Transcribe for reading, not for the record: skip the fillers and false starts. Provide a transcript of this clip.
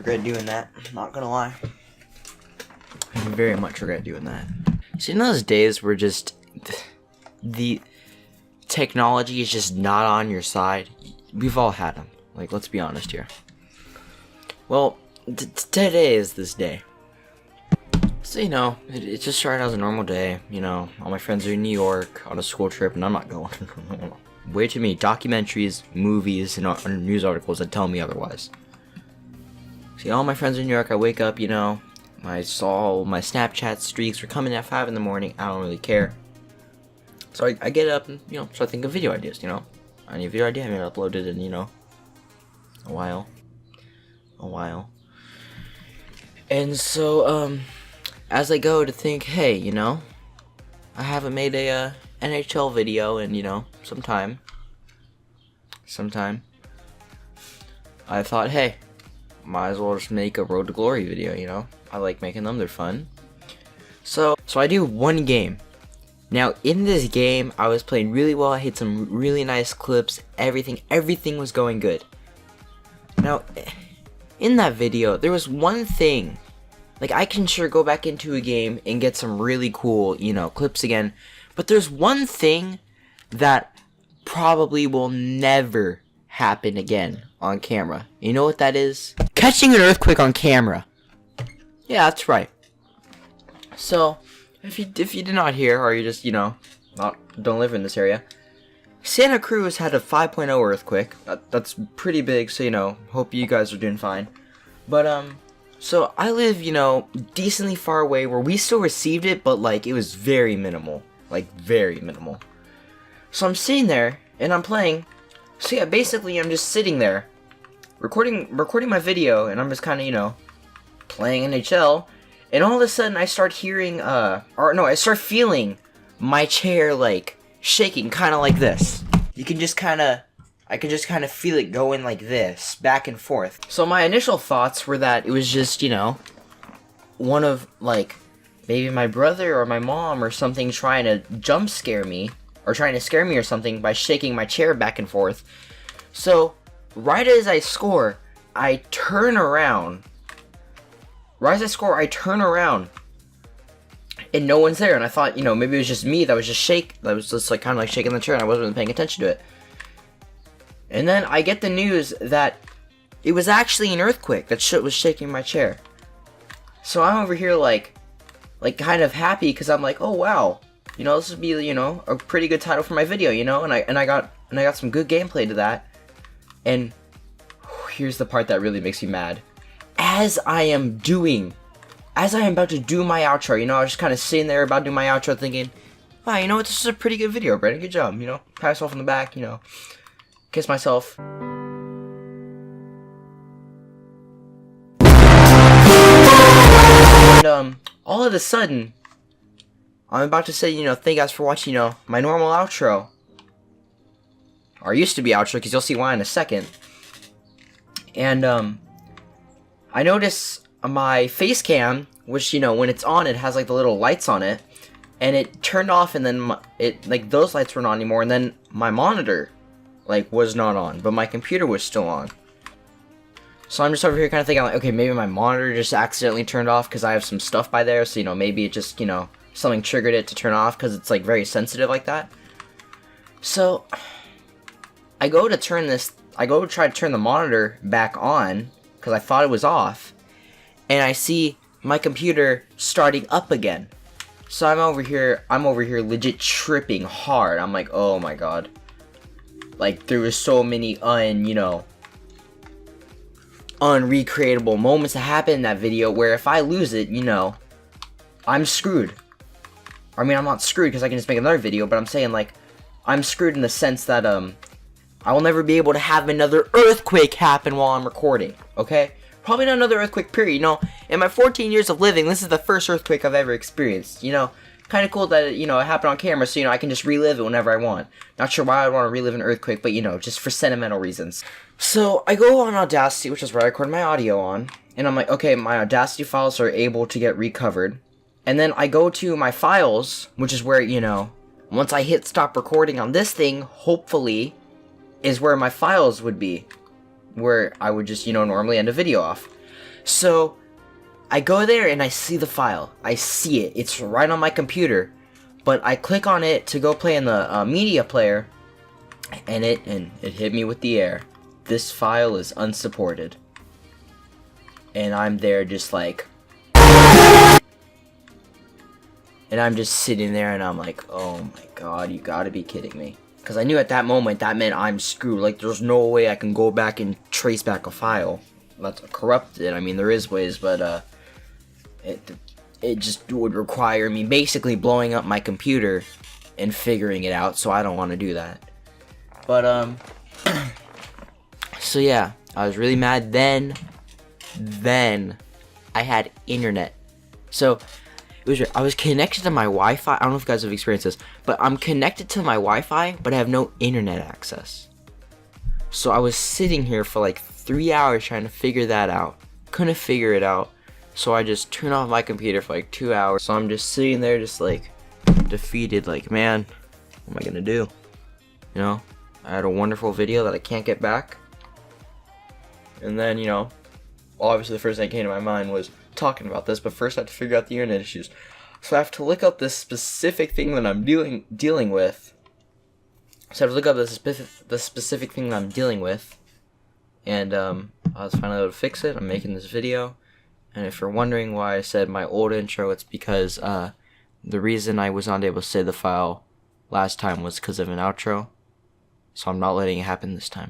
regret doing that. Not gonna lie. I very much regret doing that. So, in those days where just the technology is just not on your side, we've all had them. Like, let's be honest here. Well, today is this day. So, it just started as a normal day. All my friends are in New York on a school trip, and I'm not going. Way too many documentaries, movies, and news articles that tell me otherwise. See, all my friends are in New York. I wake up, I saw my Snapchat streaks were coming at 5 in the morning. I don't really care. So I get up and, start thinking of video ideas, I need a video idea. I haven't uploaded in, a while. And so, as I go to think, hey, I haven't made a NHL video in, sometime. I thought, hey, might as well just make a Road to Glory video, I like making them, they're fun. So I do one game. Now, in this game, I was playing really well, I hit some really nice clips, everything was going good. Now, in that video, there was one thing, like, I can sure go back into a game and get some really cool, clips again, but there's one thing that probably will never happen again on camera. You know what that is? Catching an earthquake on camera. Yeah, that's right. So, if you did not hear, or you just, don't live in this area, Santa Cruz had a 5.0 earthquake. That's pretty big, so, hope you guys are doing fine. But, so I live, decently far away where we still received it, but, like, it was very minimal. Like, very minimal. So I'm sitting there, and I'm playing. So yeah, basically I'm just sitting there, recording my video, and I'm just kind of, playing NHL, and all of a sudden I start hearing, I start feeling my chair, like, shaking, kind of like this. I can just kind of feel it going like this, back and forth. So my initial thoughts were that it was just, one of, like, maybe my brother or my mom or something trying to jump scare me, or trying to scare me or something by shaking my chair back and forth. So, right as I score, I turn around. And no one's there. And I thought, maybe it was just me that was just like kind of like shaking the chair, and I wasn't really paying attention to it. And then I get the news that it was actually an earthquake that was shaking my chair. So I'm over here like kind of happy, because I'm like, oh wow, this would be, a pretty good title for my video, and I got some good gameplay to that. And here's the part that really makes me mad. As I am about to do my outro, I was just kind of sitting there about to do my outro thinking, wow, you know what, this is a pretty good video, Brandon, good job, pat myself on the back, kiss myself. And, all of a sudden, I'm about to say, thank you guys for watching, my normal outro. Or used to be outro, because you'll see why in a second. And, I notice my face cam, which, when it's on, it has, like, the little lights on it. And it turned off, and then, those lights weren't on anymore. And then my monitor, was not on. But my computer was still on. So I'm just over here kind of thinking, like, okay, maybe my monitor just accidentally turned off because I have some stuff by there. So, maybe it just, something triggered it to turn off because it's, like, very sensitive like that. So, I go to try to turn the monitor back on because I thought it was off. And I see my computer starting up again. So I'm over here legit tripping hard. I'm like, oh my god. Like, there was so many unrecreatable moments that happened in that video where if I lose it, I'm screwed. I mean, I'm not screwed because I can just make another video, but I'm saying, like, I'm screwed in the sense that, I will never be able to have another earthquake happen while I'm recording, okay? Probably not another earthquake, period, In my 14 years of living, this is the first earthquake I've ever experienced, Kind of cool that, it happened on camera, so, I can just relive it whenever I want. Not sure why I'd want to relive an earthquake, but, just for sentimental reasons. So, I go on Audacity, which is where I record my audio on, and I'm like, okay, my Audacity files are able to get recovered. And then I go to my files, which is where, once I hit stop recording on this thing, hopefully, is where my files would be. Where I would just, normally end a video off. So I go there and I see the file. I see it. It's right on my computer. But I click on it to go play in the media player, and it hit me with the error. This file is unsupported. And I'm there just like, and I'm just sitting there and I'm like, oh my god, you gotta be kidding me. Because I knew at that moment that meant I'm screwed. Like, there's no way I can go back and trace back a file that's corrupted. I mean, there is ways, but it just would require me basically blowing up my computer and figuring it out, so I don't want to do that. But so yeah, I was really mad. Then I had internet. So I was connected to my Wi-Fi. I don't know if you guys have experienced this, but I'm connected to my Wi-Fi, but I have no internet access. So I was sitting here for like 3 hours trying to figure that out. Couldn't figure it out. So I just turned off my computer for like 2 hours. So I'm just sitting there just like defeated, like, man, what am I gonna do? You know, I had a wonderful video that I can't get back. And then, you know, obviously the first thing that came to my mind was talking about this, but first I have to figure out the internet issues. So I have to look up this specific thing that I'm dealing with. So I have to look up the specific thing that I'm dealing with. And I was finally able to fix it. I'm making this video. And if you're wondering why I said my old intro, it's because the reason I was not able to save the file last time was because of an outro. So I'm not letting it happen this time.